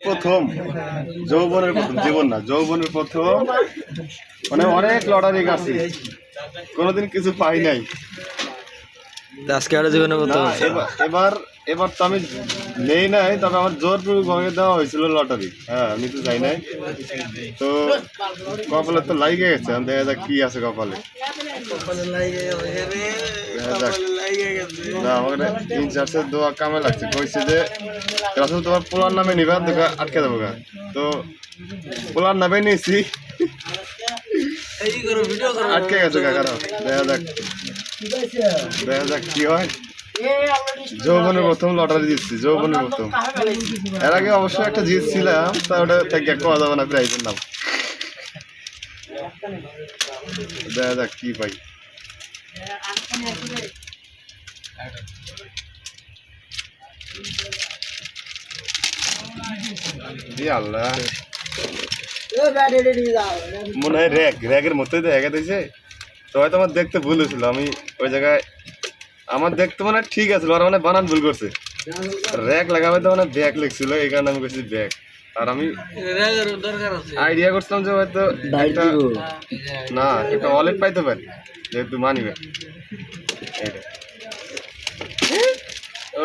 প্রথম যৌবনের প্রথম জীবন না যৌবনের প্রথম মানে অনেক লটারি কাটছি কোনোদিন কিছু পাই নাই আজকে আরো জীবনে প্রথম এবার এবার তো আমি নেই নাই তবে আমার জোরপূর্বক ভাবে দেওয়া হয়েছিল লটারি হ্যাঁ আমি তো যাই নাই তো কপালে তো লাইগে গেছে দেখা যাক কি আছে কপালে না আমাকে ইনচার্জের দোয়া কামে লাগছে কইছে যে রাসেল তোমার পোলার নামে নিবা দেখা আটকে দেবো গা তো পোলার নামে নিয়েছি আটকে গেছে কাকারা দেখা যাক কি হয় যৌবনের প্রথম লটারি দিচ্ছি যৌবনের প্রথম এর আগে অবশ্যই একটা জিতছিলাম তা ওটা থেকে কোয়া যাবে না প্রাইজের নাম দেখা যাক কি পাই আল্লাহ মনে হয় র্যাগের মধ্যেই তো একা দিয়েছে তো হয়তো আমার দেখতে ভুল হয়েছিল আমি ওই জায়গায় আমার দেখতে মানে ঠিক আছে ওরা মানে বানান ভুল করছে র্যাক লাগাবে তো মানে ব্যাগ লিখছিল এই কারণে আমি করছি ব্যাগ আর আমি আইডিয়া করছিলাম যে হয়তো একটা না একটা ওয়ালেট পাইতে পারি যেহেতু মানি ব্যাগ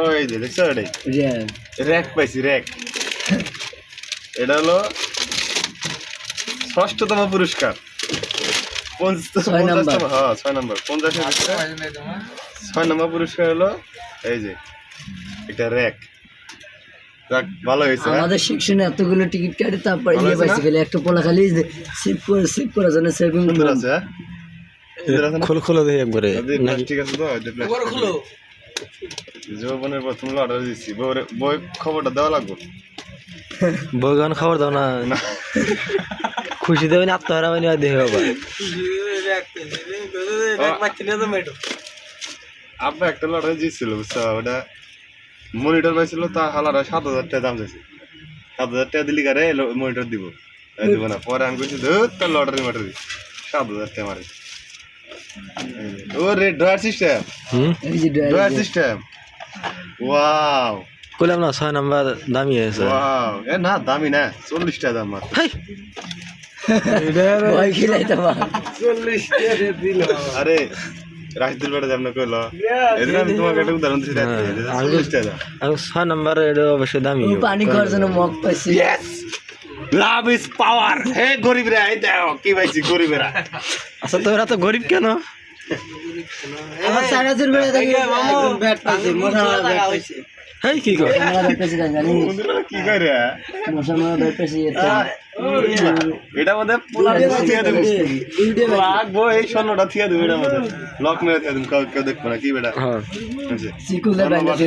ওই যে দেখছো এটাই র্যাক পাইছি র্যাক এটা হলো ষষ্ঠতম পুরস্কার 6 নম্বর 6 নম্বর পুরস্কার হলো এই যে এটা র্যাক ভালো হয়েছে আমাদের সেকশনে এতগুলো টিকিট কাটে তারপর ইয়ে পাইছে খালি একটা পোলা খালি সিপ করে জন্য সেভিং আছে খোলো দেখি একবারে ঠিক আছে তো খোলো যৌবনের প্রথম অর্ডার দিচ্ছি বই খবরটা দেওয়া লাগবে বইগান খবর দাও না খুশি দেবে না আত্মহারা মানে দেখে বাবা আব্বা একটা লটারি জিতছিল বুঝছো ওটা মনিটর পাইছিল তা হালারা 7,000 টাকা দাম চাইছে 7,000 টাকা দিলি কারে মনিটর দিব না পরে আমি কইছি তোর লটারি 7,000 টাকা মারে ও রে ড্রয়ার সিস্টেম ওয়াও কইলাম না 6 নাম্বার দামি আছে ওয়াও এ না দামি না 40 টাকা দাম মাত্র ভয় খিলাইতে পার 40 টাকা দিল আরে রাজদুল বেটা যেমন কইলো এদিন আমি তোমাকে একটা উদাহরণ দিছি 40 টাকা আমি 6 নাম্বার এটা অবশ্যই দামি পানি খাওয়ার জন্য মগ পাইছি ইয়েস লাভ ইজ পাওয়ার হে গরিবরা এই দেখো কি পাইছি গরিবরা আচ্ছা তোরা তো গরিব কেন আমার সারাজুর বেড়ে দেখি ব্যাট পাইছি মোটা ব্যাট পাইছি হেই কি কর আমরা ব্যাট পাইছি জানি কি করে মোটা ব্যাট পাইছি এটা মধ্যে পোলা থিয়া দেব লাগবো এই স্বর্ণটা থিয়া দেব এটা মধ্যে লক মেরে থিয়া দেব কেউ দেখবে না কি বেটা হ্যাঁ সিকুলে ব্যাট